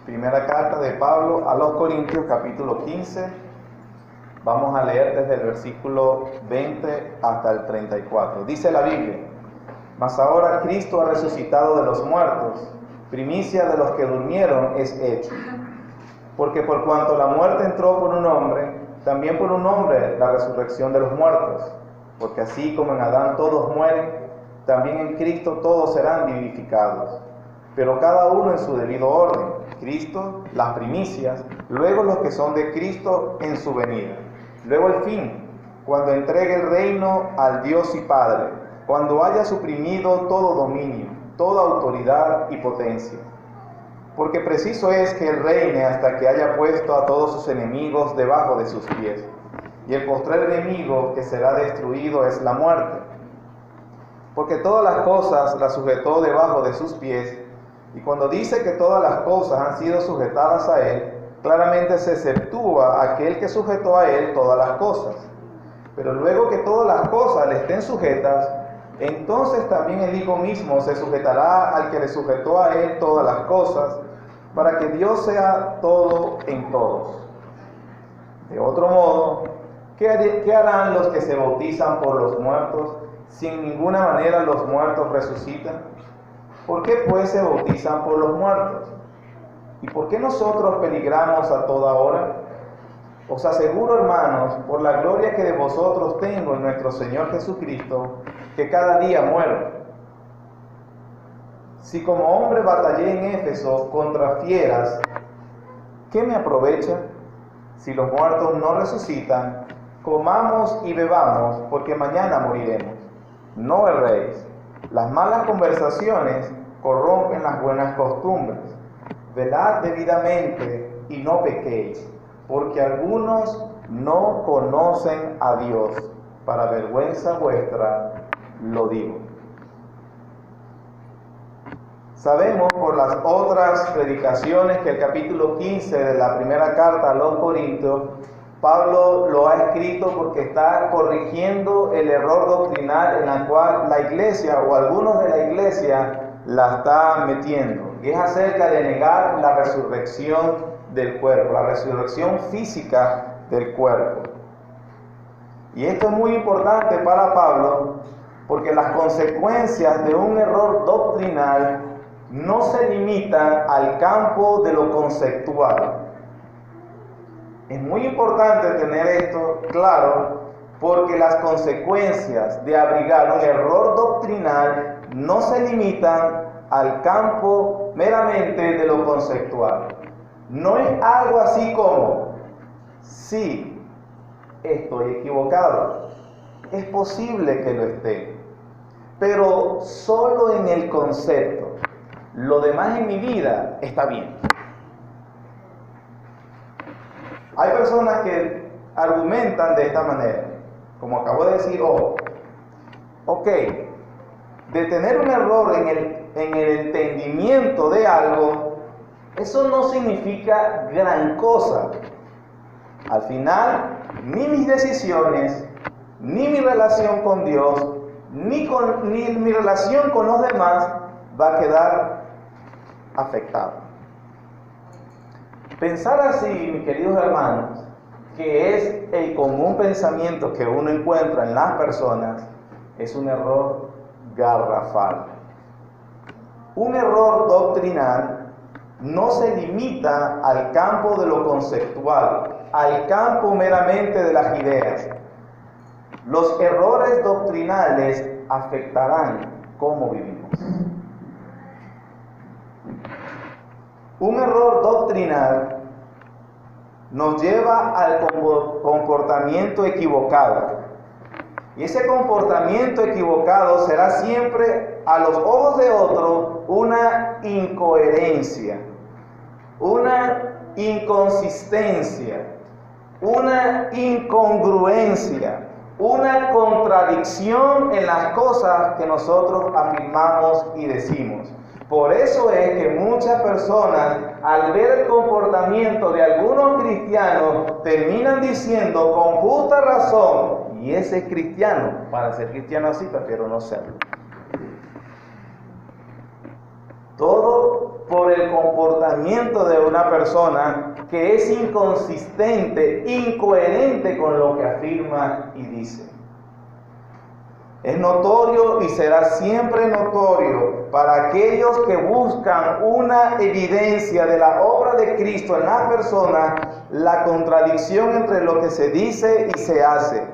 Primera carta de Pablo a los Corintios, capítulo 15. Vamos a leer desde el versículo 20 hasta el 34. Dice la Biblia: Mas ahora Cristo ha resucitado de los muertos, primicia de los que durmieron es hecho. Porque por cuanto la muerte entró por un hombre, también por un hombre la resurrección de los muertos. Porque así como en Adán todos mueren, también en Cristo todos serán vivificados. Pero cada uno en su debido orden. Cristo, las primicias, luego los que son de Cristo en su venida. Luego el fin, cuando entregue el reino al Dios y Padre, cuando haya suprimido todo dominio, toda autoridad y potencia. Porque preciso es que Él reine hasta que haya puesto a todos sus enemigos debajo de sus pies. Y el postrer enemigo que será destruido es la muerte. Porque todas las cosas las sujetó debajo de sus pies. Y cuando dice que todas las cosas han sido sujetadas a Él, claramente se exceptúa aquel que sujetó a Él todas las cosas. Pero luego que todas las cosas le estén sujetas, entonces también el Hijo mismo se sujetará al que le sujetó a Él todas las cosas, para que Dios sea todo en todos. De otro modo, ¿qué harán los que se bautizan por los muertos, si en ninguna manera los muertos resucitan? ¿Por qué pues se bautizan por los muertos? ¿Y por qué nosotros peligramos a toda hora? Os aseguro, hermanos, por la gloria que de vosotros tengo en nuestro Señor Jesucristo, que cada día muero. Si como hombre batallé en Éfeso contra fieras, ¿qué me aprovecha? Si los muertos no resucitan, comamos y bebamos, porque mañana moriremos. No erréis. Las malas conversaciones corrompen las buenas costumbres. Velad debidamente y no pequéis, porque algunos no conocen a Dios. Para vergüenza vuestra lo digo. Sabemos por las otras predicaciones que el capítulo 15 de la primera carta a los Corintios, Pablo lo ha escrito porque está corrigiendo el error doctrinal en la cual la iglesia o algunos de la iglesia la está metiendo. Y es acerca de negar la resurrección del cuerpo, la resurrección física del cuerpo. Y esto es muy importante para Pablo porque las consecuencias de un error doctrinal no se limitan al campo de lo conceptual. Es muy importante tener esto claro porque las consecuencias de abrigar un error doctrinal no se limitan al campo meramente de lo conceptual. No es algo así como, sí, estoy equivocado. Es posible que lo esté, pero solo en el concepto. Lo demás en mi vida está bien. Hay personas que argumentan de esta manera, como acabo de decir, ok, de tener un error en el entendimiento de algo, eso no significa gran cosa. Al final, ni mis decisiones, ni mi relación con Dios, ni mi relación con los demás va a quedar afectada. Pensar así, mis queridos hermanos, que es el común pensamiento que uno encuentra en las personas, es un error garrafal. Un error doctrinal no se limita al campo de lo conceptual, al campo meramente de las ideas. Los errores doctrinales afectarán cómo vivimos. Un error doctrinal nos lleva al comportamiento equivocado. Y ese comportamiento equivocado será siempre, a los ojos de otro, una incoherencia, una inconsistencia, una incongruencia, una contradicción en las cosas que nosotros afirmamos y decimos. Por eso es que muchas personas, al ver el comportamiento de algunos cristianos, terminan diciendo con justa razón, y ese es cristiano, para ser cristiano así prefiero no serlo. Todo por el comportamiento de una persona que es inconsistente, incoherente con lo que afirma y dice. Es notorio y será siempre notorio para aquellos que buscan una evidencia de la obra de Cristo en la persona, la contradicción entre lo que se dice y se hace,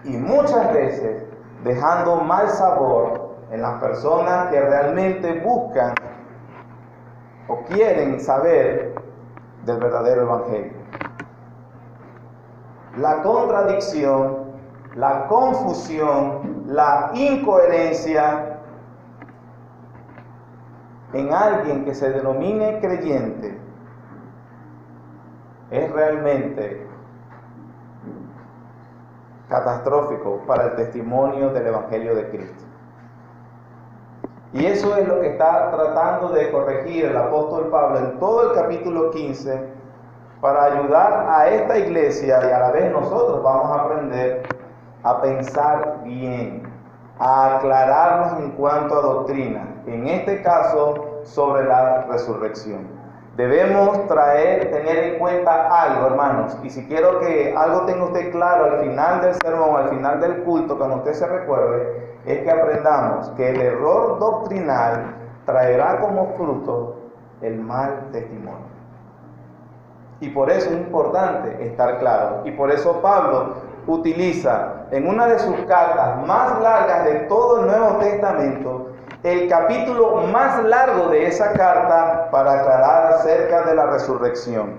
y muchas veces dejando mal sabor en las personas que realmente buscan o quieren saber del verdadero evangelio. La contradicción, la confusión, la incoherencia en alguien que se denomine creyente es realmente catastrófico para el testimonio del Evangelio de Cristo. Y eso es lo que está tratando de corregir el apóstol Pablo en todo el capítulo 15 para ayudar a esta iglesia, y a la vez nosotros vamos a aprender a pensar bien, a aclararnos en cuanto a doctrina, en este caso sobre la resurrección. Debemos tener en cuenta algo, hermanos, y si quiero que algo tenga usted claro al final del sermón, al final del culto, cuando usted se recuerde, es que aprendamos que el error doctrinal traerá como fruto el mal testimonio. Y por eso es importante estar claro, y por eso Pablo utiliza en una de sus cartas más largas de todo el Nuevo Testamento el capítulo más largo de esa carta para aclarar acerca de la resurrección.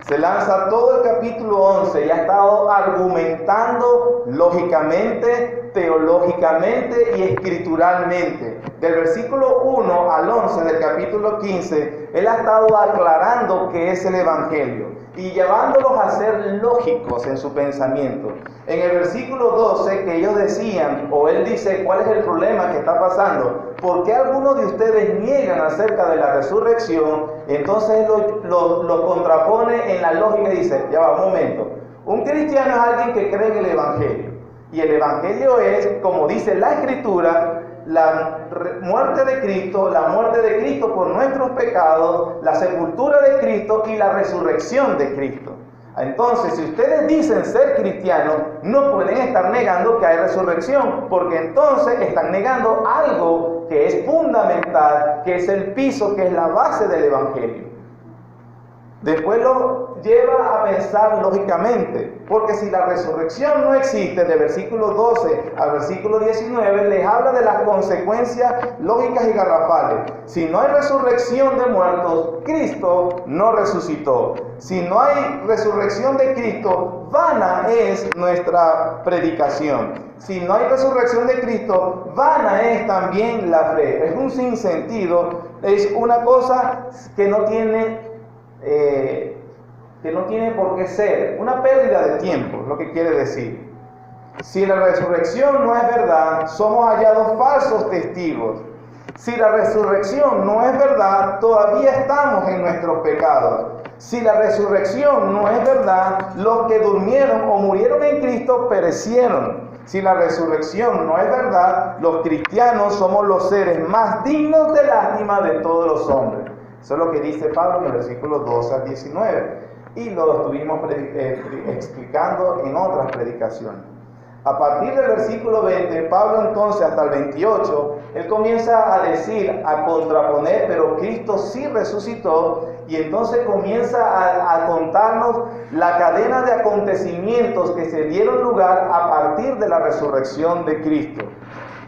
Se lanza todo el capítulo 11 y ha estado argumentando lógicamente, teológicamente y escrituralmente. Del versículo 1 al 11 del capítulo 15, él ha estado aclarando qué es el Evangelio y llevándolos a ser lógicos en su pensamiento. En el versículo 12, que ellos decían, o él dice, ¿cuál es el problema que está pasando? ¿Por qué algunos de ustedes niegan acerca de la resurrección? Entonces lo contrapone en la lógica y dice, ya va, un momento. Un cristiano es alguien que cree en el Evangelio. Y el Evangelio es, como dice la Escritura, la muerte de Cristo por nuestros pecados, la sepultura de Cristo y la resurrección de Cristo. Entonces, si ustedes dicen ser cristianos, no pueden estar negando que hay resurrección, porque entonces están negando algo que es fundamental, que es el piso, que es la base del Evangelio. Después lo lleva a pensar lógicamente, porque si la resurrección no existe, de versículo 12 al versículo 19, les habla de las consecuencias lógicas y garrafales. Si no hay resurrección de muertos, Cristo no resucitó. Si no hay resurrección de Cristo, vana es nuestra predicación. Si no hay resurrección de Cristo, vana es también la fe. Es un sinsentido, es una cosa que no tiene por qué ser, una pérdida de tiempo, es lo que quiere decir. Si la resurrección no es verdad, somos hallados falsos testigos. Si la resurrección no es verdad, todavía estamos en nuestros pecados. Si la resurrección no es verdad, los que durmieron o murieron en Cristo perecieron. Si la resurrección no es verdad, los cristianos somos los seres más dignos de lástima de todos los hombres. Eso es lo que dice Pablo en el versículo 12 al 19. Y lo estuvimos explicando en otras predicaciones. A partir del versículo 20, Pablo entonces hasta el 28, él comienza a decir, a contraponer, pero Cristo sí resucitó, y entonces comienza a contarnos la cadena de acontecimientos que se dieron lugar a partir de la resurrección de Cristo.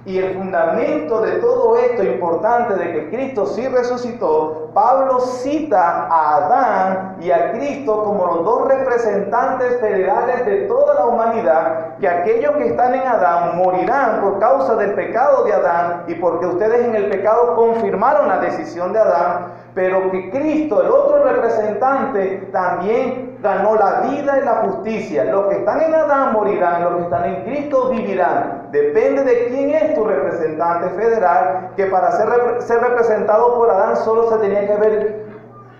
Y el fundamento de todo esto importante de que Cristo sí resucitó, Pablo cita a Adán y a Cristo como los dos representantes federales de toda la humanidad, que aquellos que están en Adán morirán por causa del pecado de Adán y porque ustedes en el pecado confirmaron la decisión de Adán, pero que Cristo, el otro representante, también ganó la vida y la justicia. Los que están en Adán morirán, los que están en Cristo vivirán. Depende de quién es tu representante federal, que para ser representado por Adán solo se tenía que haber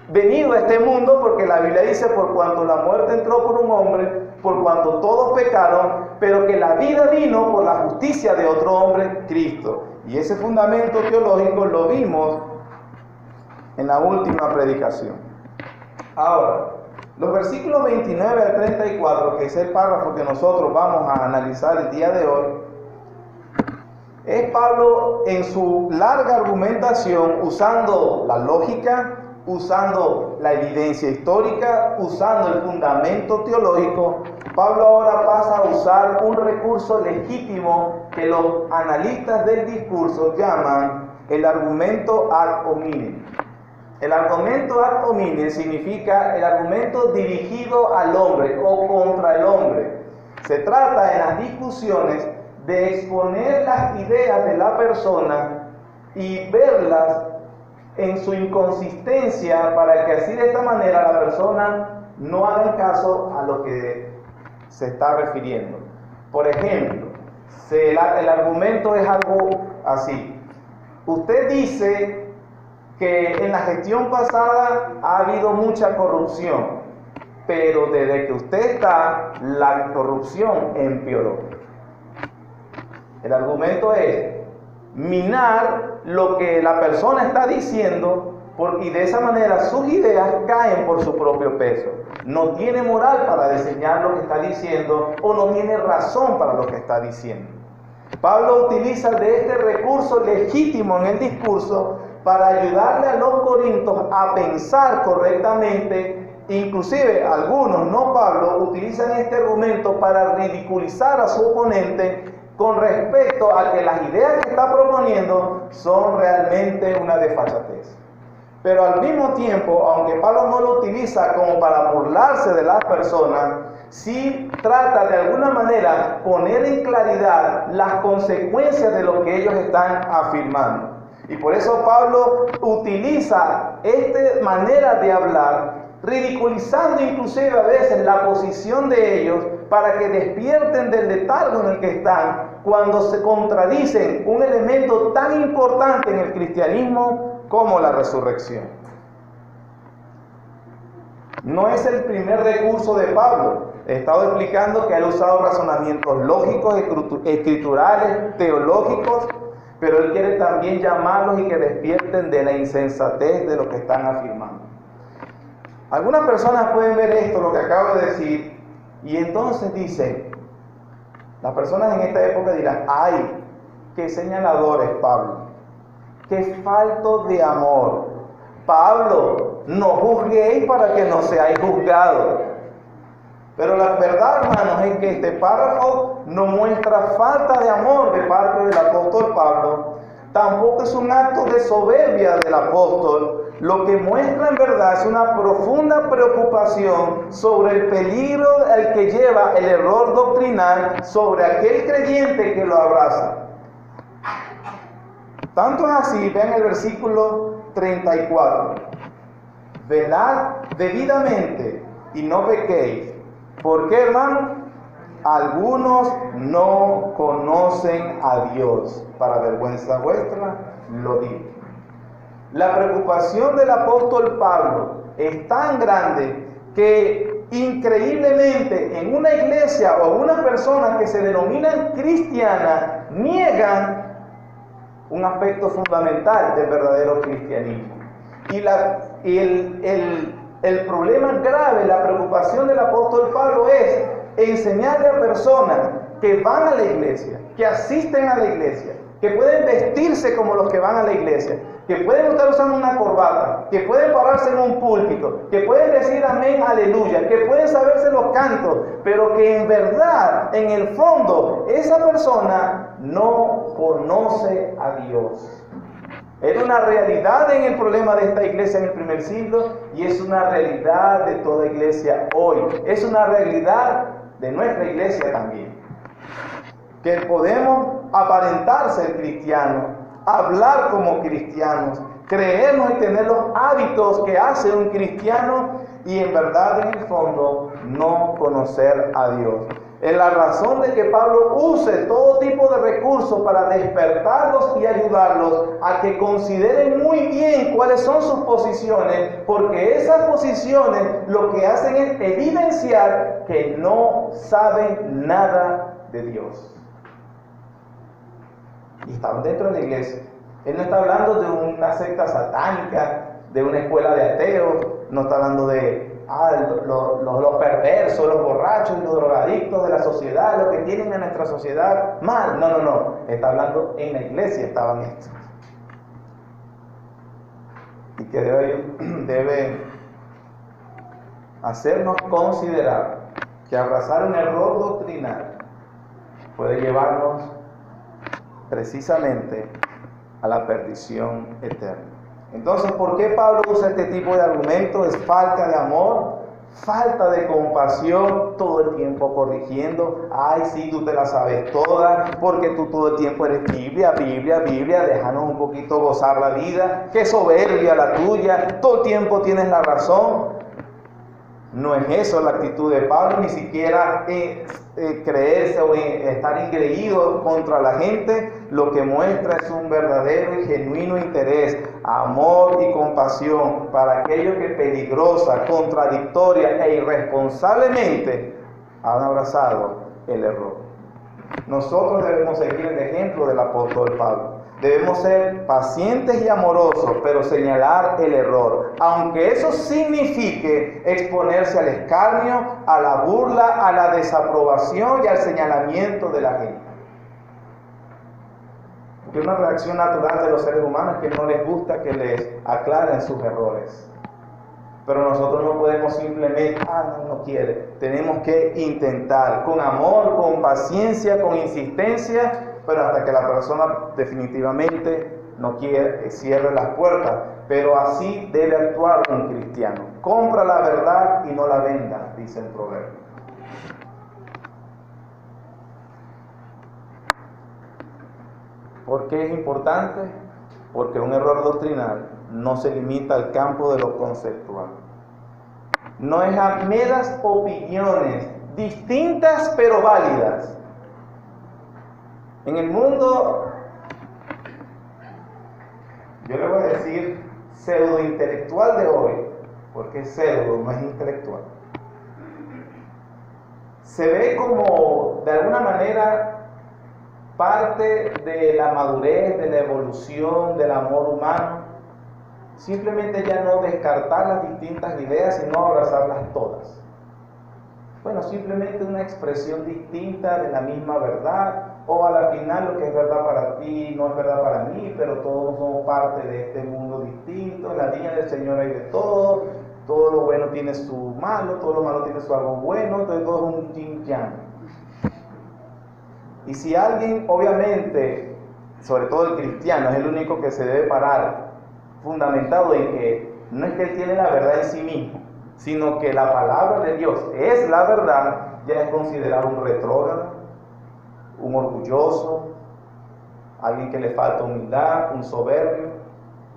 venido a este mundo, porque la Biblia dice, por cuanto la muerte entró por un hombre, por cuanto todos pecaron, pero que la vida vino por la justicia de otro hombre, Cristo. Y ese fundamento teológico lo vimos en la última predicación. Ahora, los versículos 29 al 34, que es el párrafo que nosotros vamos a analizar el día de hoy, es Pablo en su larga argumentación usando la lógica, usando la evidencia histórica, usando el fundamento teológico. Pablo ahora pasa a usar un recurso legítimo que los analistas del discurso llaman el argumento ad hominem. El argumento ad hominem significa el argumento dirigido al hombre o contra el hombre. Se trata en las discusiones de exponer las ideas de la persona y verlas en su inconsistencia para que así de esta manera la persona no haga caso a lo que se está refiriendo. Por ejemplo, el argumento es algo así. Usted dice que en la gestión pasada ha habido mucha corrupción, pero desde que usted está, la corrupción empeoró. El argumento es minar lo que la persona está diciendo y de esa manera sus ideas caen por su propio peso. No tiene moral para diseñar lo que está diciendo o no tiene razón para lo que está diciendo. Pablo utiliza de este recurso legítimo en el discurso para ayudarle a los corintios a pensar correctamente. Inclusive algunos, no Pablo, utilizan este argumento para ridiculizar a su oponente con respecto a que las ideas que está proponiendo son realmente una desfachatez. Pero al mismo tiempo, aunque Pablo no lo utiliza como para burlarse de las personas, sí trata de alguna manera poner en claridad las consecuencias de lo que ellos están afirmando. Y por eso Pablo utiliza esta manera de hablar, ridiculizando inclusive a veces la posición de ellos para que despierten del letargo en el que están cuando se contradicen un elemento tan importante en el cristianismo como la resurrección. No es el primer recurso de Pablo. He estado explicando que ha usado razonamientos lógicos, escriturales, teológicos, pero él quiere también llamarlos y que despierten de la insensatez de lo que están afirmando. Algunas personas pueden ver esto, lo que acabo de decir, y entonces dicen, las personas en esta época dirán, ¡ay, qué señalador es Pablo! ¡Qué falto de amor! Pablo, no juzguéis para que no seáis juzgados. Pero la verdad, hermanos, es que este párrafo no muestra falta de amor de parte del apóstol Pablo. Tampoco es un acto de soberbia del apóstol. Lo que muestra en verdad es una profunda preocupación sobre el peligro al que lleva el error doctrinal sobre aquel creyente que lo abraza. Tanto es así, vean el versículo 34. Velad debidamente y no pequéis. ¿Por qué, hermano? Algunos no conocen a Dios. Para vergüenza vuestra, lo digo. La preocupación del apóstol Pablo es tan grande que increíblemente en una iglesia o en una persona que se denominan cristiana niegan un aspecto fundamental del verdadero cristianismo. Y el problema grave, la preocupación del apóstol Pablo es enseñarle a personas que van a la iglesia, que asisten a la iglesia, que pueden vestirse como los que van a la iglesia, que pueden estar usando una corbata, que pueden pararse en un púlpito, que pueden decir amén, aleluya, que pueden saberse los cantos, pero que en verdad, en el fondo, esa persona no conoce a Dios. Era una realidad en el problema de esta iglesia en el primer siglo y es una realidad de toda iglesia hoy. Es una realidad de nuestra iglesia también. Que podemos aparentar ser cristianos, hablar como cristianos, creernos y tener los hábitos que hace un cristiano y en verdad en el fondo no conocer a Dios. Es la razón de que Pablo use todo tipo de recursos para despertarlos y ayudarlos a que consideren muy bien cuáles son sus posiciones, porque esas posiciones lo que hacen es evidenciar que no saben nada de Dios. Y estaban dentro de la iglesia. Él no está hablando de una secta satánica de una escuela de ateos, no está hablando de los perversos, los borrachos y los drogadictos de la sociedad, lo que tienen en nuestra sociedad mal. No. Está hablando en la iglesia, estaban estos. Y que debe hacernos considerar que abrazar un error doctrinal puede llevarnos precisamente a la perdición eterna. Entonces, ¿por qué Pablo usa este tipo de argumento? Es falta de amor, falta de compasión, todo el tiempo corrigiendo. Ay, sí, tú te la sabes toda, porque tú todo el tiempo eres Biblia, déjanos un poquito gozar la vida. Qué soberbia la tuya, todo el tiempo tienes la razón. No es eso la actitud de Pablo, ni siquiera creerse o estar engreído contra la gente. Lo que muestra es un verdadero y genuino interés, amor y compasión para aquellos que peligrosa, contradictoria e irresponsablemente han abrazado el error. Nosotros debemos seguir el ejemplo del apóstol Pablo. Debemos ser pacientes y amorosos, pero señalar el error, aunque eso signifique exponerse al escarnio, a la burla, a la desaprobación y al señalamiento de la gente. Porque una reacción natural de los seres humanos es que no les gusta que les aclaren sus errores. Pero nosotros no podemos simplemente, no quiere. Tenemos que intentar con amor, con paciencia, con insistencia, pero hasta que la persona definitivamente no quiere, cierre las puertas. Pero así debe actuar un cristiano. Compra la verdad y no la venda, dice el proverbio. ¿Por qué es importante? Porque un error doctrinal no se limita al campo de lo conceptual. No es a meras opiniones distintas pero válidas. En el mundo, yo le voy a decir pseudo-intelectual de hoy, porque es pseudo, no es intelectual. Se ve como, de alguna manera, parte de la madurez, de la evolución, del amor humano, simplemente ya no descartar las distintas ideas, sino abrazarlas todas. Bueno, simplemente una expresión distinta de la misma verdad, o a la final lo que es verdad para ti no es verdad para mí, pero todos somos parte de este mundo distinto. En la viña del Señor hay de todo lo bueno tiene su malo, todo lo malo tiene su algo bueno, entonces todo es un yin yang. Y si alguien, obviamente, sobre todo el cristiano, es el único que se debe parar, fundamentado en que no es que él tiene la verdad en sí mismo, sino que la palabra de Dios es la verdad, ya es considerado un retrógrado, un orgulloso, alguien que le falta humildad, un soberbio.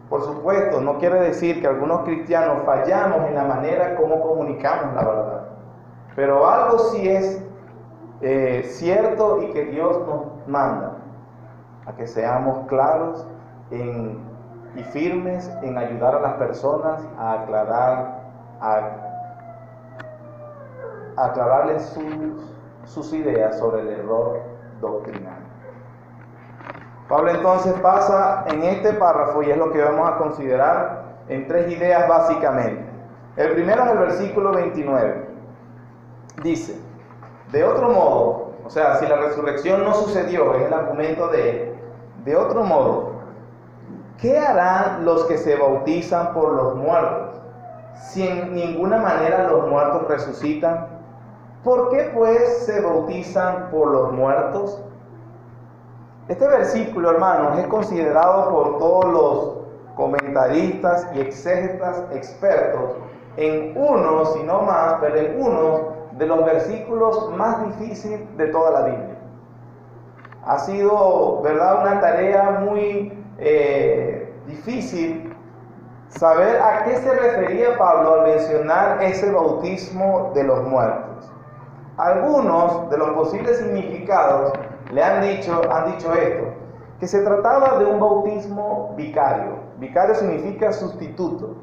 Por supuesto, no quiere decir que algunos cristianos fallamos en la manera como comunicamos la verdad, pero algo sí es cierto y que Dios nos manda a que seamos claros y firmes en ayudar a las personas a aclararles sus ideas sobre el error doctrinal. Pablo entonces pasa en este párrafo, y es lo que vamos a considerar, en tres ideas básicamente. El primero es el versículo 29. Dice: de otro modo, o sea, si la resurrección no sucedió, es el argumento de él. De otro modo, ¿qué harán los que se bautizan por los muertos? Si en ninguna manera los muertos resucitan, ¿por qué pues se bautizan por los muertos? Este versículo, hermanos, es considerado por todos los comentaristas y exégetas expertos en uno, si no más, pero en uno de los versículos más difíciles de toda la Biblia. Ha sido, ¿verdad?, una tarea muy difícil saber a qué se refería Pablo al mencionar ese bautismo de los muertos. Algunos de los posibles significados le han dicho esto, que se trataba de un bautismo vicario. Vicario significa sustituto.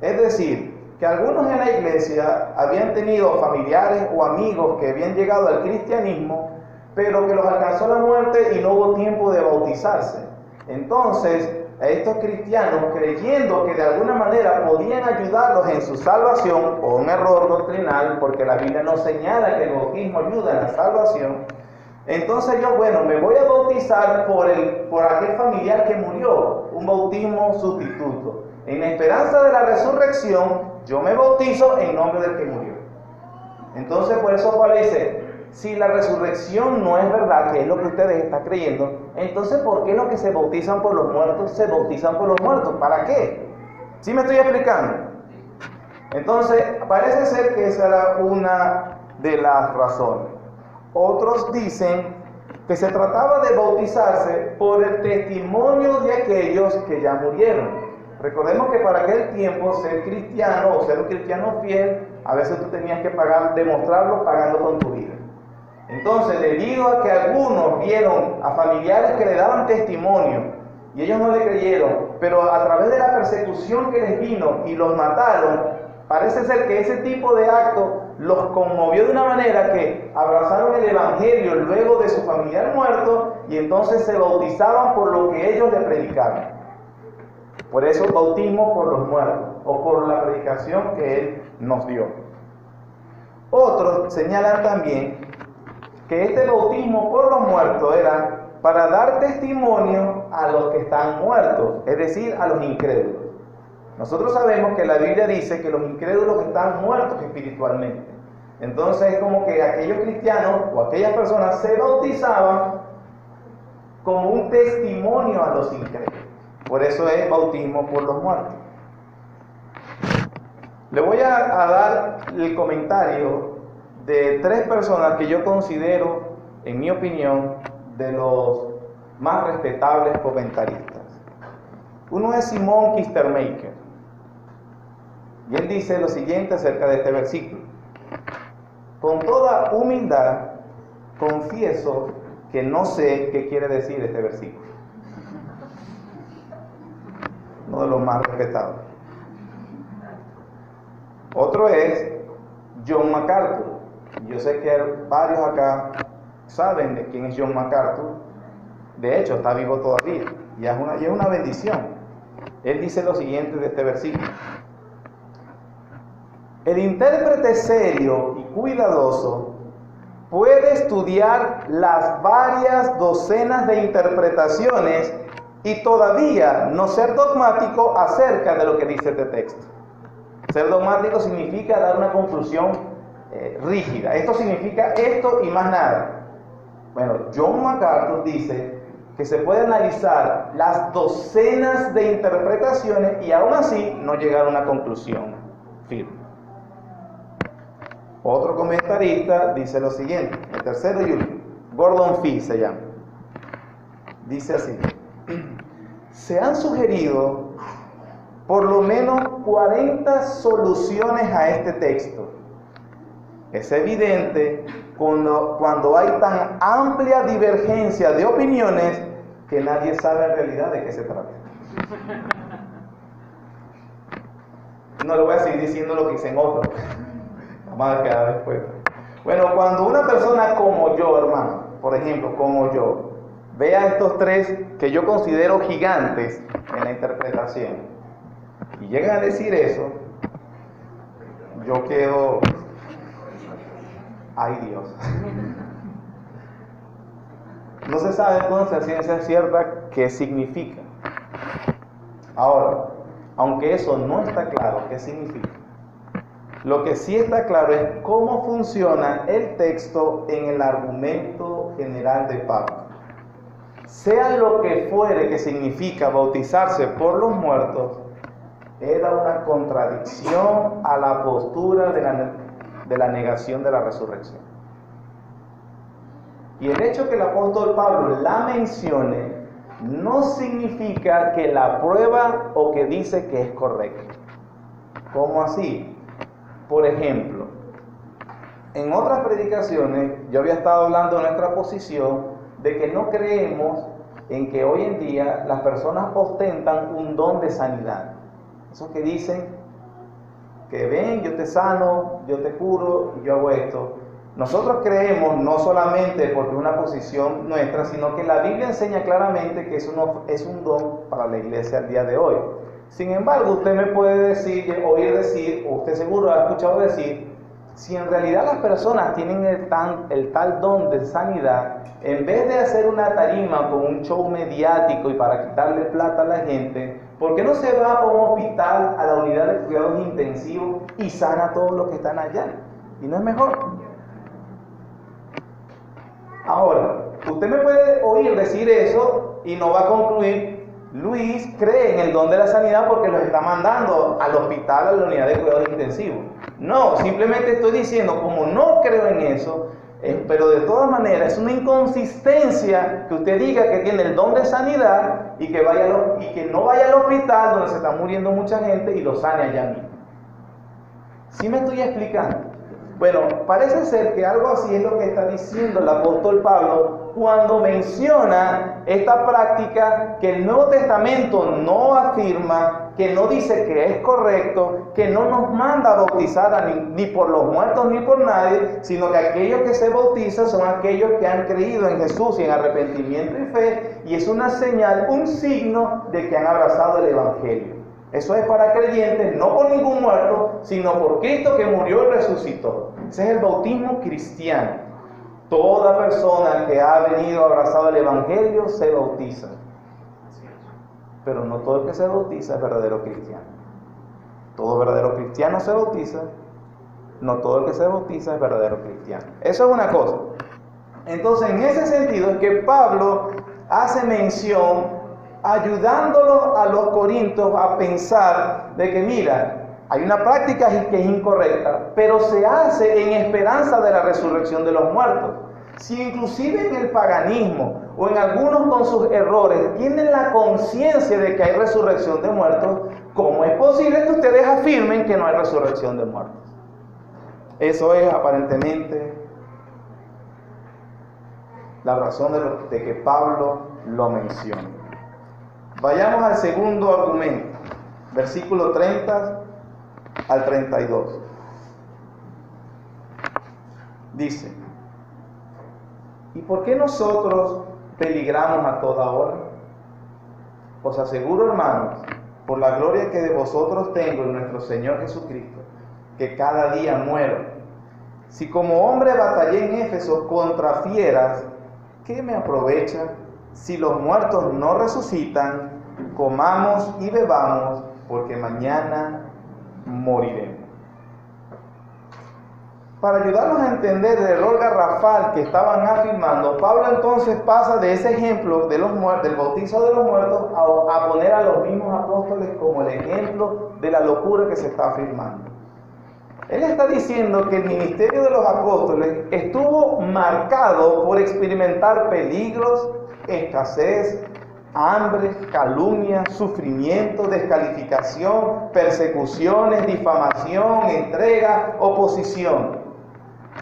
Es decir, que algunos en la iglesia habían tenido familiares o amigos que habían llegado al cristianismo, pero que los alcanzó la muerte y no hubo tiempo de bautizarse. Entonces, a estos cristianos creyendo que de alguna manera podían ayudarlos en su salvación, o un error doctrinal, porque la Biblia nos señala que el bautismo ayuda en la salvación. Entonces yo, me voy a bautizar por aquel familiar que murió, un bautismo sustituto. En la esperanza de la resurrección, yo me bautizo en nombre del que murió. Entonces por eso Pablo dice, si la resurrección no es verdad, que es lo que ustedes están creyendo, entonces ¿por qué los que se bautizan por los muertos se bautizan por los muertos? ¿Para qué? ¿Sí me estoy explicando? Entonces parece ser que esa era una de las razones. Otros dicen que se trataba de bautizarse por el testimonio de aquellos que ya murieron. Recordemos que para aquel tiempo ser cristiano o ser un cristiano fiel, a veces tú tenías que demostrarlo pagando con tu vida. Entonces, debido a que algunos vieron a familiares que le daban testimonio y ellos no le creyeron, pero a través de la persecución que les vino y los mataron, parece ser que ese tipo de acto los conmovió de una manera que abrazaron el evangelio luego de su familiar muerto y entonces se bautizaban por lo que ellos le predicaban. Por eso bautismo por los muertos o por la predicación que Él nos dio. Otros señalan también que este bautismo por los muertos era para dar testimonio a los que están muertos, es decir, a los incrédulos. Nosotros sabemos que la Biblia dice que los incrédulos están muertos espiritualmente. Entonces es como que aquellos cristianos o aquellas personas se bautizaban como un testimonio a los incrédulos. Por eso es bautismo por los muertos. Le voy a dar el comentario de 3 personas que yo considero, en mi opinión, de los más respetables comentaristas. Uno es Simon Kistemaker, y él dice lo siguiente acerca de este versículo: con toda humildad confieso que no sé qué quiere decir este versículo. Uno de los más respetados. Otro es John MacArthur. Yo sé que varios acá saben de quién es John MacArthur. De hecho, está vivo todavía. Y es una bendición. Él dice lo siguiente de este versículo: el intérprete serio y cuidadoso puede estudiar las varias docenas de interpretaciones y todavía no ser dogmático acerca de lo que dice este texto. Ser dogmático significa dar una conclusión rígida. Esto significa esto y más nada. Bueno, John MacArthur dice que se puede analizar las docenas de interpretaciones y aún así no llegar a una conclusión firme. Otro comentarista dice lo siguiente, el tercero y último, Gordon Fee se llama. Dice así: se han sugerido por lo menos 40 soluciones a este texto. Es evidente cuando hay tan amplia divergencia de opiniones que nadie sabe en realidad de qué se trata. No le voy a seguir diciendo lo que dicen otros. Vamos a quedar después. Bueno, cuando una persona como yo, hermano, por ejemplo, como yo, vea estos 3 que yo considero gigantes en la interpretación y llegan a decir eso, yo quedo, ay Dios. No se sabe entonces a ciencia cierta qué significa. Ahora, aunque eso no está claro qué significa, lo que sí está claro es cómo funciona el texto en el argumento general de Pablo. Sea lo que fuere que significa bautizarse por los muertos, era una contradicción a la postura de la negación de la resurrección. Y el hecho que el apóstol Pablo la mencione no significa que la prueba o que dice que es correcto. ¿Cómo así? Por ejemplo, en otras predicaciones yo había estado hablando de nuestra posición de que no creemos en que hoy en día las personas ostentan un don de sanidad. Esos que dicen que ven, yo te sano, yo te curo, yo hago esto. Nosotros creemos no solamente porque es una posición nuestra, sino que la Biblia enseña claramente que es un don para la iglesia al día de hoy. Sin embargo, usted me puede oír decir, o usted seguro ha escuchado decir, si en realidad las personas tienen el tal don de sanidad, en vez de hacer una tarima con un show mediático y para quitarle plata a la gente, ¿por qué no se va a un hospital, a la unidad de cuidados intensivos y sana a todos los que están allá? ¿Y no es mejor? Ahora, usted me puede oír decir eso y no va a concluir, Luis cree en el don de la sanidad porque los está mandando al hospital, a la unidad de cuidados intensivos. No, simplemente estoy diciendo, como no creo en eso, pero de todas maneras es una inconsistencia que usted diga que tiene el don de sanidad y que no vaya al hospital donde se está muriendo mucha gente y lo sane allá mismo. ¿Sí me estoy explicando? Bueno, parece ser que algo así es lo que está diciendo el apóstol Pablo cuando menciona esta práctica que el Nuevo Testamento no afirma, que no dice que es correcto, que no nos manda a bautizar ni por los muertos ni por nadie, sino que aquellos que se bautizan son aquellos que han creído en Jesús y en arrepentimiento y fe, y es una señal, un signo de que han abrazado el Evangelio. Eso es para creyentes, no por ningún muerto, sino por Cristo que murió y resucitó. Ese es el bautismo cristiano. Toda persona que ha venido abrazado el Evangelio se bautiza. Pero no todo el que se bautiza es verdadero cristiano. Todo verdadero cristiano se bautiza. No todo el que se bautiza es verdadero cristiano. Eso es una cosa. Entonces, en ese sentido es que Pablo hace mención, ayudándolo a los corintios a pensar de que, mira, hay una práctica que es incorrecta, pero se hace en esperanza de la resurrección de los muertos. Si inclusive en el paganismo o en algunos con sus errores tienen la conciencia de que hay resurrección de muertos, ¿cómo es posible que ustedes afirmen que no hay resurrección de muertos? Eso es aparentemente la razón de que Pablo lo menciona. Vayamos al segundo argumento, versículo 30 al 32. Dice: ¿y por qué nosotros peligramos a toda hora? Os aseguro, hermanos, por la gloria que de vosotros tengo en nuestro Señor Jesucristo, que cada día muero. Si como hombre batallé en Éfeso contra fieras, ¿qué me aprovecha? Si los muertos no resucitan, comamos y bebamos, porque mañana moriremos. Para ayudarnos a entender el error garrafal que estaban afirmando, Pablo entonces pasa de ese ejemplo de del bautizo de los muertos a poner a los mismos apóstoles como el ejemplo de la locura que se está afirmando. Él está diciendo que el ministerio de los apóstoles estuvo marcado por experimentar peligros, escasez, hambre, calumnia, sufrimiento, descalificación, persecuciones, difamación, entrega, oposición.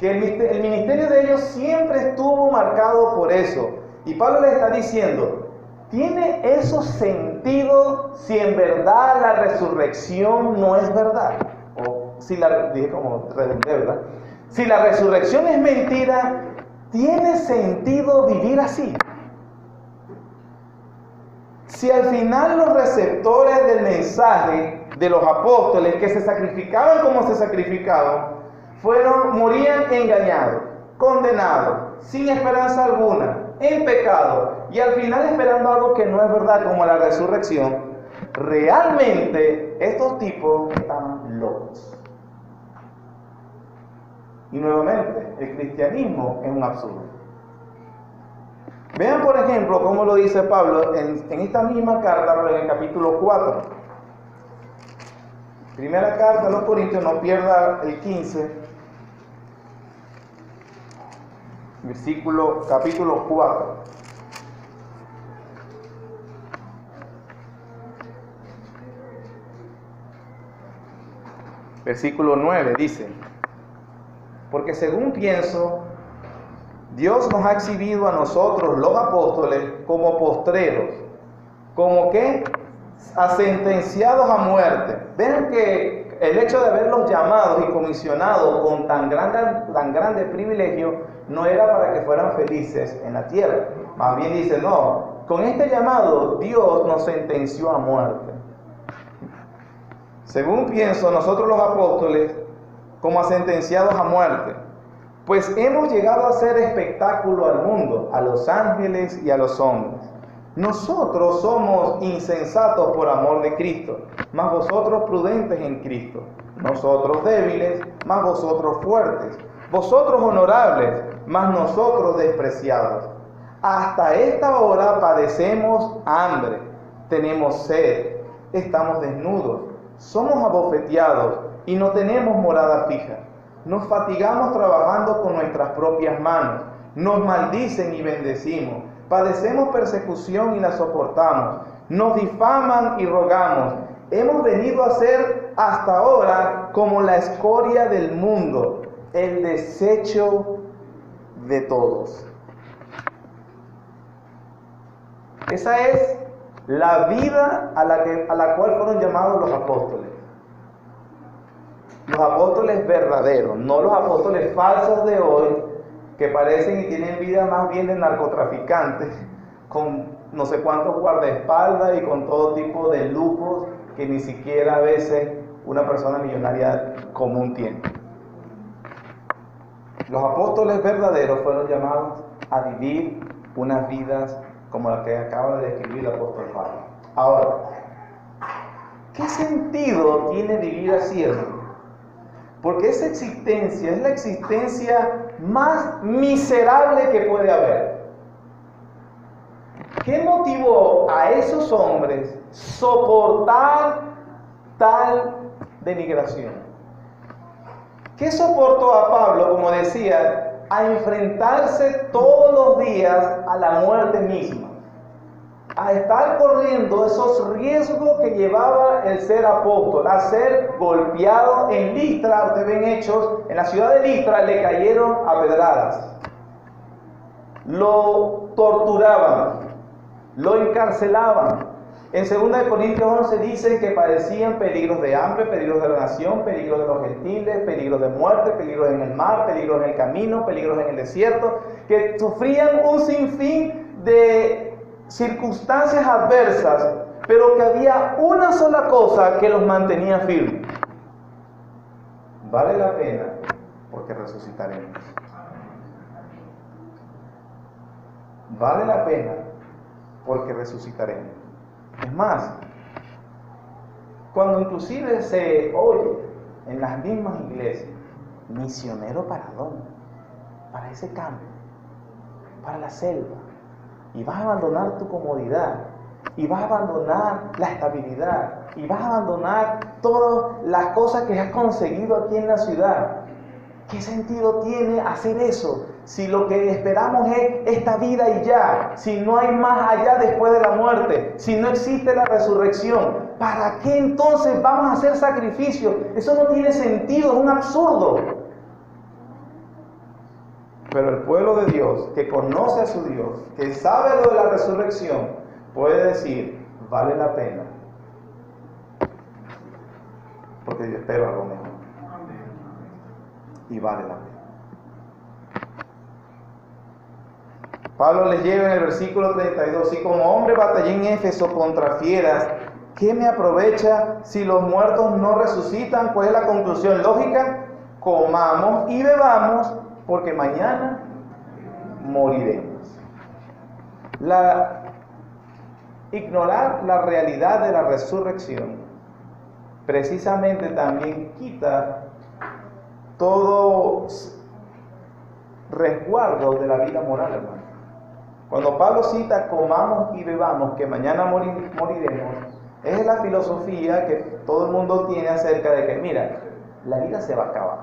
Que el ministerio de ellos siempre estuvo marcado por eso. Y Pablo le está diciendo, ¿tiene eso sentido si en verdad la resurrección no es verdad? O si dije como redundé, ¿verdad? Si la resurrección es mentira, ¿tiene sentido vivir así? Si al final los receptores del mensaje de los apóstoles que se sacrificaban como se sacrificaban, morían engañados, condenados, sin esperanza alguna, en pecado, y al final esperando algo que no es verdad como la resurrección, realmente estos tipos están locos. Y nuevamente, el cristianismo es un absurdo. Vean, por ejemplo, cómo lo dice Pablo en esta misma carta, pero en el capítulo 4. Primera carta a los Corintios, no pierda el 15, capítulo 4. Versículo 9 dice: porque según pienso, Dios nos ha exhibido a nosotros, los apóstoles, como postreros, como que a sentenciados a muerte. Vean que el hecho de haberlos llamado y comisionado con tan grande privilegio no era para que fueran felices en la tierra. Más bien dice, no, con este llamado Dios nos sentenció a muerte. Según pienso, nosotros los apóstoles, como sentenciados a muerte, pues hemos llegado a ser espectáculo al mundo, a los ángeles y a los hombres. Nosotros somos insensatos por amor de Cristo, mas vosotros prudentes en Cristo. Nosotros débiles, mas vosotros fuertes. Vosotros honorables, mas nosotros despreciados. Hasta esta hora padecemos hambre, tenemos sed, estamos desnudos, somos abofeteados y no tenemos morada fija. Nos fatigamos trabajando con nuestras propias manos, nos maldicen y bendecimos. Padecemos persecución y la soportamos. Nos difaman y rogamos. Hemos venido a ser hasta ahora como la escoria del mundo, el desecho de todos. Esa es la vida a la cual fueron llamados los apóstoles. Los apóstoles verdaderos, no los apóstoles falsos de hoy, que parecen y tienen vida más bien de narcotraficantes, con no sé cuántos guardaespaldas y con todo tipo de lujos que ni siquiera a veces una persona millonaria común tiene. Los apóstoles verdaderos fueron llamados a vivir unas vidas como la que acaba de describir el apóstol Pablo. Ahora, ¿qué sentido tiene vivir así, hermano? Porque esa existencia es la existencia más miserable que puede haber. ¿Qué motivó a esos hombres soportar tal denigración? ¿Qué soportó a Pablo, como decía, a enfrentarse todos los días a la muerte misma? A estar corriendo esos riesgos que llevaba el ser apóstol, a ser golpeado en Listra. Ustedes ven Hechos, en la ciudad de Listra le cayeron a pedradas, lo torturaban, lo encarcelaban. En 2 Corintios 11 dice que padecían peligros de hambre, peligros de la nación, peligros de los gentiles, peligros de muerte, peligros en el mar, peligros en el camino, peligros en el desierto, que sufrían un sinfín de circunstancias adversas, pero que había una sola cosa que los mantenía firmes. Vale la pena porque resucitaremos. Vale la pena porque resucitaremos. Es más, cuando inclusive se oye en las mismas iglesias, misionero para dónde, para ese cambio, para la selva, y vas a abandonar tu comodidad, y vas a abandonar la estabilidad, y vas a abandonar todas las cosas que has conseguido aquí en la ciudad. ¿Qué sentido tiene hacer eso? Si lo que esperamos es esta vida y ya, si no hay más allá después de la muerte, si no existe la resurrección, ¿para qué entonces vamos a hacer sacrificios? Eso no tiene sentido, es un absurdo. Pero el pueblo de Dios, que conoce a su Dios, que sabe lo de la resurrección, puede decir, vale la pena, porque yo espero algo mejor. Y vale la pena. Pablo les lleva en el versículo 32, si como hombre batallé en Éfeso contra fieras, ¿qué me aprovecha si los muertos no resucitan? ¿Cuál es la conclusión lógica? Comamos y bebamos, porque mañana moriremos. Ignorar la realidad de la resurrección precisamente también quita todo resguardo de la vida moral, hermano. Cuando Pablo cita comamos y bebamos, que mañana moriremos, es la filosofía que todo el mundo tiene acerca de que, mira, la vida se va a acabar.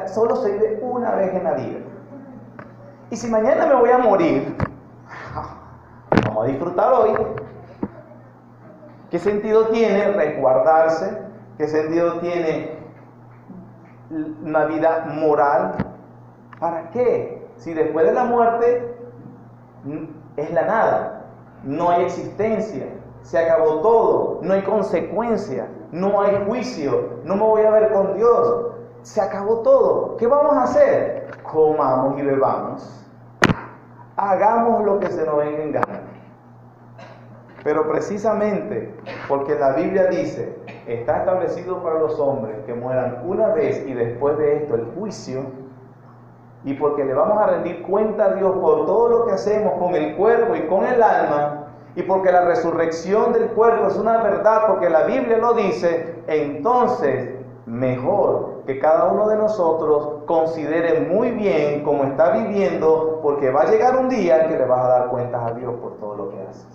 Solo se vive una vez en la vida. Y si mañana me voy a morir, vamos a disfrutar hoy. ¿Qué sentido tiene resguardarse? ¿Qué sentido tiene una vida moral? ¿Para qué? Si después de la muerte es la nada, no hay existencia, se acabó todo, no hay consecuencia. no hay juicio, no me voy a ver con Dios, se acabó todo. ¿Qué vamos a hacer? Comamos y bebamos, hagamos lo que se nos venga en gana. Pero precisamente porque la Biblia dice, está establecido para los hombres que mueran una vez y después de esto el juicio, y porque le vamos a rendir cuenta a Dios por todo lo que hacemos con el cuerpo y con el alma, y porque la resurrección del cuerpo es una verdad, porque la Biblia lo dice, entonces mejor que cada uno de nosotros considere muy bien cómo está viviendo, porque va a llegar un día en que le vas a dar cuentas a Dios por todo lo que haces.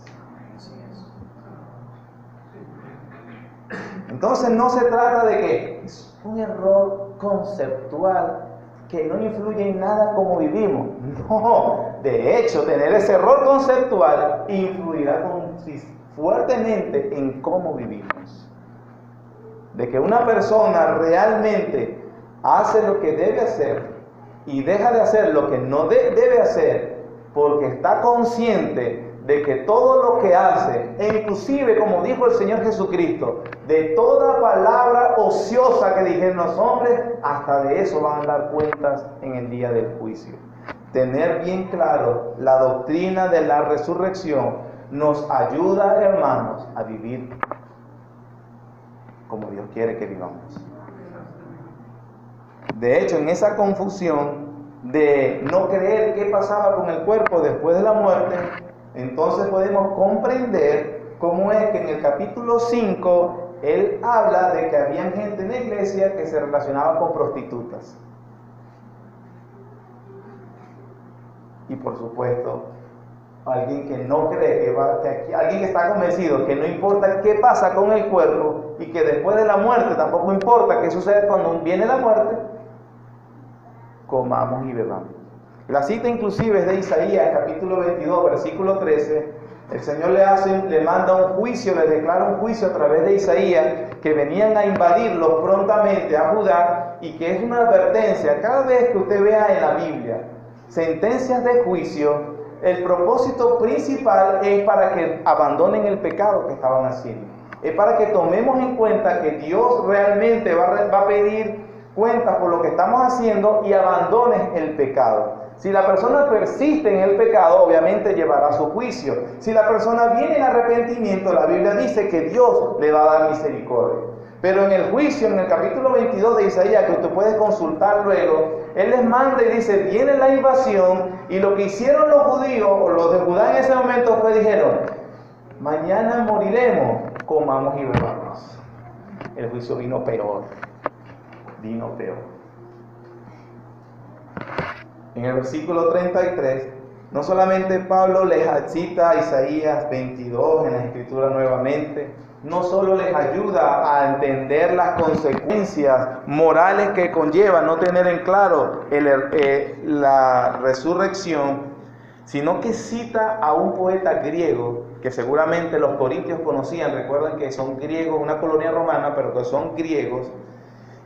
Entonces no se trata de que es un error conceptual que no influye en nada como vivimos. No, de hecho, tener ese error conceptual influirá fuertemente en cómo vivimos. De que una persona realmente hace lo que debe hacer y deja de hacer lo que no debe hacer porque está consciente de que todo lo que hace, e inclusive como dijo el Señor Jesucristo, de toda palabra ociosa que dijeron los hombres, hasta de eso van a dar cuentas en el día del juicio. Tener bien claro la doctrina de la resurrección nos ayuda, hermanos, a vivir como Dios quiere que vivamos. De hecho, en esa confusión de no creer qué pasaba con el cuerpo después de la muerte, entonces podemos comprender cómo es que en el capítulo 5 él habla de que había gente en la iglesia que se relacionaba con prostitutas. Y por supuesto, alguien que no cree alguien que está convencido que no importa qué pasa con el cuerpo y que después de la muerte tampoco importa qué sucede cuando viene la muerte, comamos y bebamos. La cita inclusive es de Isaías, capítulo 22, versículo 13. El Señor le manda un juicio, le declara un juicio a través de Isaías, que venían a invadirlos prontamente a Judá, y que es una advertencia. Cada vez que usted vea en la Biblia sentencias de juicio, el propósito principal es para que abandonen el pecado que estaban haciendo. Es para que tomemos en cuenta que Dios realmente va a pedir cuentas por lo que estamos haciendo y abandones el pecado. Si la persona persiste en el pecado, obviamente llevará su juicio. Si la persona viene en arrepentimiento, la Biblia dice que Dios le va a dar misericordia. Pero en el juicio, en el capítulo 22 de Isaías, que usted puede consultar luego, Él les manda y dice, viene la invasión, y lo que hicieron los judíos, o los de Judá en ese momento fue, dijeron, mañana moriremos, comamos y bebamos. El juicio vino peor. En el versículo 33, no solamente Pablo les cita a Isaías 22 en la Escritura nuevamente, no solo les ayuda a entender las consecuencias morales que conlleva no tener en claro la resurrección, sino que cita a un poeta griego que seguramente los corintios conocían. Recuerden que son griegos, una colonia romana, pero que son griegos,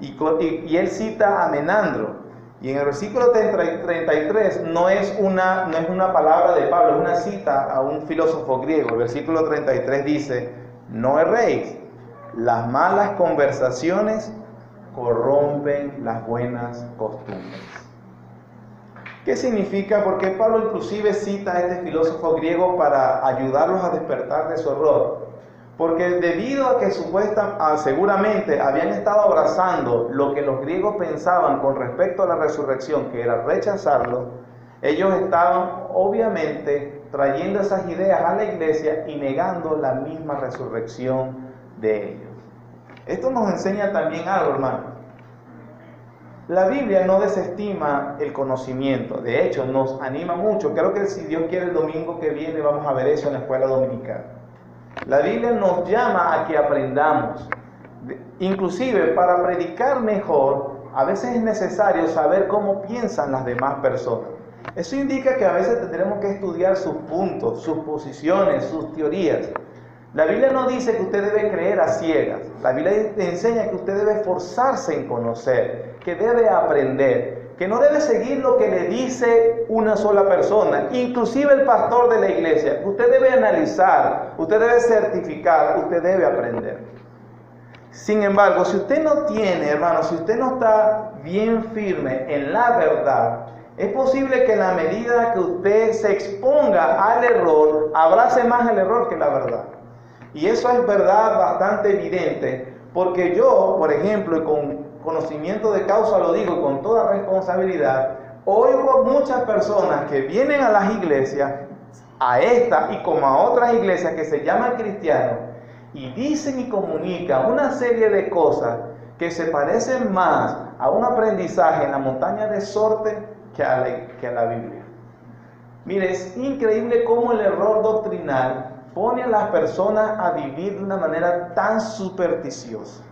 y él cita a Menandro. Y en el versículo 33 no es una palabra de Pablo, es una cita a un filósofo griego. El versículo 33 dice, no erréis, las malas conversaciones corrompen las buenas costumbres. ¿Qué significa? Porque Pablo inclusive cita a este filósofo griego para ayudarlos a despertar de su error. Porque debido a que seguramente habían estado abrazando lo que los griegos pensaban con respecto a la resurrección, que era rechazarlo, ellos estaban obviamente trayendo esas ideas a la iglesia y negando la misma resurrección de ellos. Esto nos enseña también algo, hermano. La Biblia no desestima el conocimiento, de hecho nos anima mucho. Creo que si Dios quiere el domingo que viene vamos a ver eso en la escuela dominical. La Biblia nos llama a que aprendamos. Inclusive para predicar mejor, a veces es necesario saber cómo piensan las demás personas. Eso indica que a veces tendremos que estudiar sus puntos, sus posiciones, sus teorías. La Biblia no dice que usted debe creer a ciegas. La Biblia te enseña que usted debe esforzarse en conocer, que debe aprender, que no debe seguir lo que le dice una sola persona, inclusive el pastor de la iglesia. Usted debe analizar, usted debe certificar, usted debe aprender. Sin embargo, si usted no tiene, hermano, si usted no está bien firme en la verdad, es posible que en la medida que usted se exponga al error, abrace más el error que la verdad. Y eso es verdad bastante evidente, porque yo, por ejemplo, y con conocimiento de causa lo digo con toda responsabilidad, oigo muchas personas que vienen a las iglesias, a esta y como a otras iglesias que se llaman cristianos, y dicen y comunican una serie de cosas que se parecen más a un aprendizaje en la montaña de Sorte que a la Biblia. Mire, es increíble cómo el error doctrinal pone a las personas a vivir de una manera tan supersticiosa.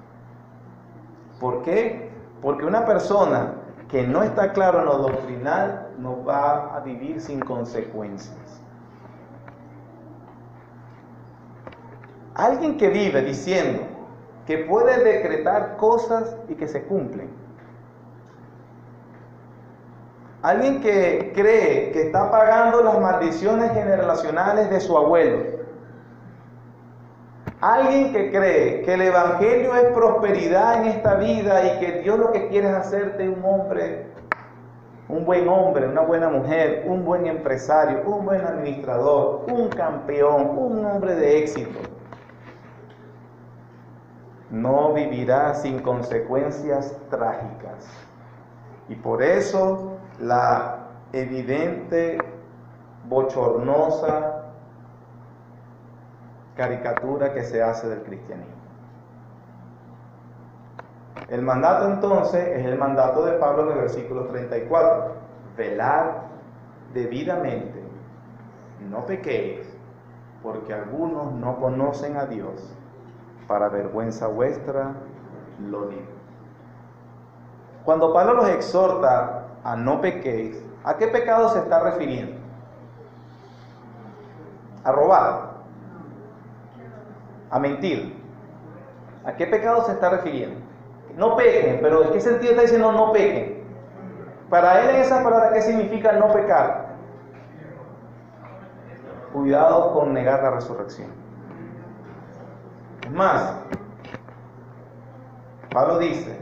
¿Por qué? Porque una persona que no está claro en lo doctrinal no va a vivir sin consecuencias. Alguien que vive diciendo que puede decretar cosas y que se cumplen. Alguien que cree que está pagando las maldiciones generacionales de su abuelo. Alguien que cree que el evangelio es prosperidad en esta vida y que Dios lo que quiere es hacerte un hombre, un buen hombre, una buena mujer, un buen empresario, un buen administrador, un campeón, un hombre de éxito. No vivirá sin consecuencias trágicas. Y por eso la evidente, bochornosa caricatura que se hace del cristianismo. El mandato entonces es el mandato de Pablo en el versículo 34. Velad debidamente, no pequéis, porque algunos no conocen a Dios. Para vergüenza vuestra lo digo. Cuando Pablo los exhorta a no pequéis, ¿a qué pecado se está refiriendo? A robar, a mentir. ¿A qué pecado se está refiriendo? No pequen, pero ¿en qué sentido está diciendo no pequen? Para él en esa palabra, ¿qué significa no pecar? Cuidado con negar la resurrección. Es más, Pablo dice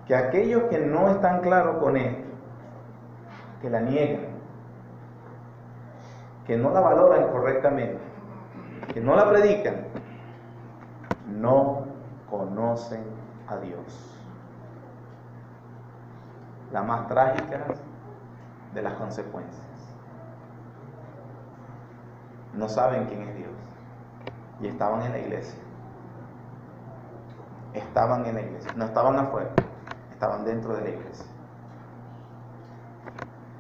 que aquellos que no están claros con esto, que la niegan, que no la valoran correctamente, que no la predican, no conocen a Dios. La más trágica de las consecuencias. No saben quién es Dios. Y estaban en la iglesia. Estaban en la iglesia. No estaban afuera. Estaban dentro de la iglesia.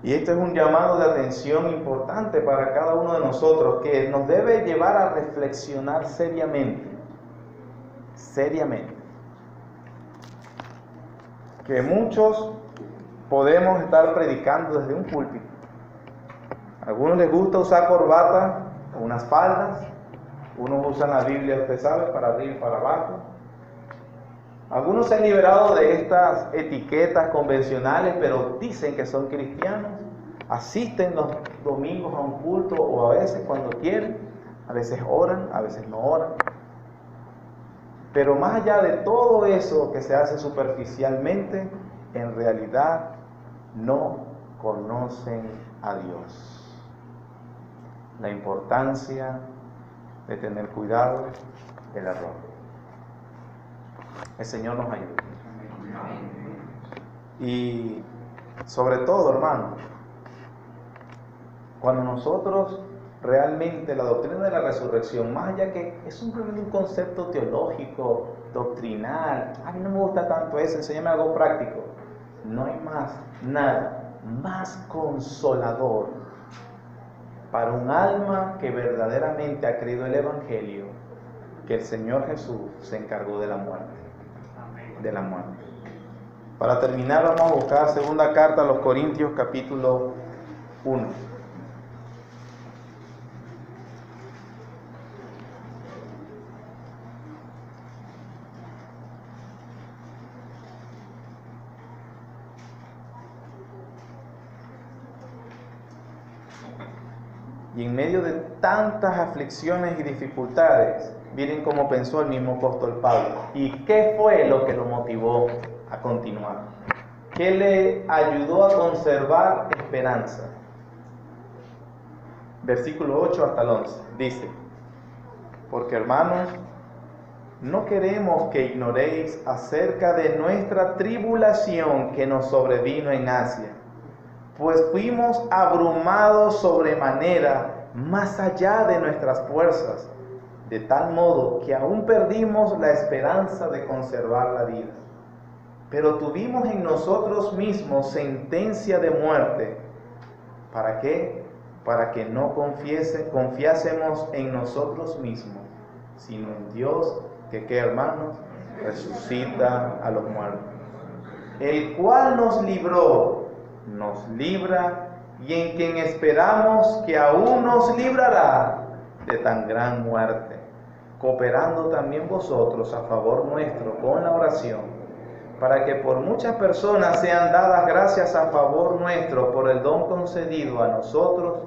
Y esto es un llamado de atención importante para cada uno de nosotros, que nos debe llevar a reflexionar seriamente. Seriamente. Que muchos podemos estar predicando desde un púlpito. A algunos les gusta usar corbata o unas faldas. Unos usan la Biblia, usted sabe, para arriba y para abajo. Algunos se han liberado de estas etiquetas convencionales, pero dicen que son cristianos. Asisten los domingos a un culto o a veces cuando quieren. A veces oran, a veces no oran. Pero más allá de todo eso que se hace superficialmente, en realidad no conocen a Dios. La importancia de tener cuidado del error. El Señor nos ayude. Y sobre todo, hermano, cuando nosotros realmente la doctrina de la resurrección, más allá que es simplemente un concepto teológico, doctrinal, a mí no me gusta tanto eso, enséñame algo práctico. No hay nada más consolador para un alma que verdaderamente ha creído el Evangelio, que el Señor Jesús se encargó de la muerte. De la muerte. Para terminar, vamos a buscar segunda carta a los Corintios, capítulo 1. Y en medio de tantas aflicciones y dificultades, miren cómo pensó el mismo apóstol Pablo. ¿Y qué fue lo que lo motivó a continuar? ¿Qué le ayudó a conservar esperanza? Versículo 8 hasta el 11. Dice: porque hermanos, no queremos que ignoréis acerca de nuestra tribulación que nos sobrevino en Asia, pues fuimos abrumados sobremanera, más allá de nuestras fuerzas, de tal modo que aún perdimos la esperanza de conservar la vida. Pero tuvimos en nosotros mismos sentencia de muerte. ¿Para qué? Para que no confiásemos en nosotros mismos, sino en Dios, que ¿qué, hermanos? Resucita a los muertos, el cual nos libró, nos libra, y en quien esperamos que aún nos librará de tan gran muerte, cooperando también vosotros a favor nuestro con la oración, para que por muchas personas sean dadas gracias a favor nuestro por el don concedido a nosotros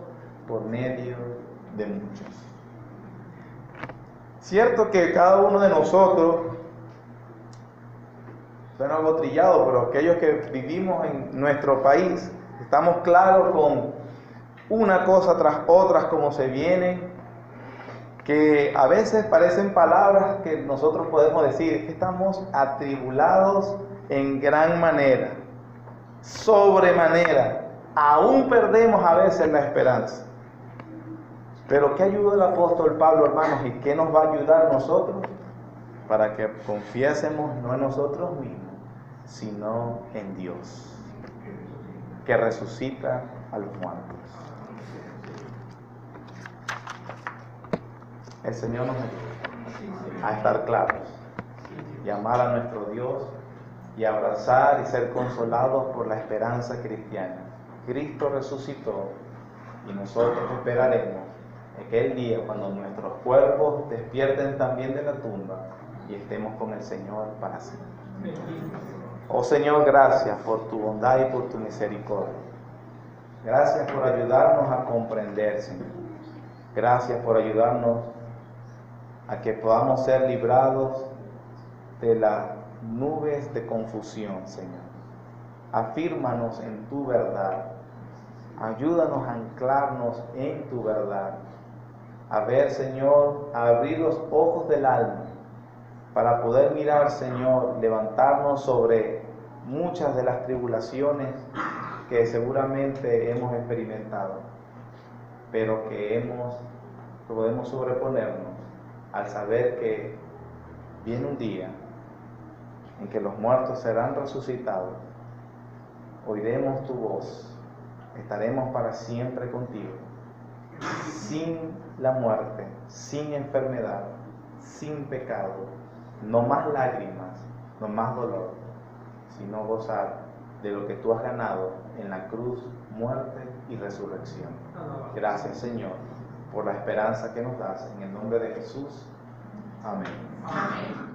por medio de muchos. Cierto que cada uno de nosotros, suena algo trillado, pero aquellos que vivimos en nuestro país, estamos claros con una cosa tras otra como se vienen, que a veces parecen palabras que nosotros podemos decir que estamos atribulados en gran manera, sobremanera, aún perdemos a veces la esperanza. Pero ¿qué ayudó el apóstol Pablo, hermanos? ¿Y qué nos va a ayudar nosotros? Para que confiésemos no en nosotros mismos, sino en Dios, que resucita a los muertos. El Señor nos ayuda a estar claros y amar a nuestro Dios y abrazar y ser consolados por la esperanza cristiana. Cristo resucitó y nosotros esperaremos aquel día cuando nuestros cuerpos despierten también de la tumba y estemos con el Señor para siempre. Oh Señor, gracias por tu bondad y por tu misericordia. Gracias por ayudarnos a comprender, Señor. Gracias por ayudarnos a que podamos ser librados de las nubes de confusión, Señor. Afírmanos en tu verdad. Ayúdanos a anclarnos en tu verdad. A ver, Señor, a abrir los ojos del alma para poder mirar, Señor, levantarnos sobre muchas de las tribulaciones que seguramente hemos experimentado, pero que podemos sobreponernos al saber que viene un día en que los muertos serán resucitados, oiremos tu voz, estaremos para siempre contigo, sin la muerte, sin enfermedad, sin pecado, no más lágrimas, no más dolor, sino gozar de lo que tú has ganado en la cruz, muerte y resurrección. Gracias, Señor, por la esperanza que nos das. En el nombre de Jesús. Amén. Amén.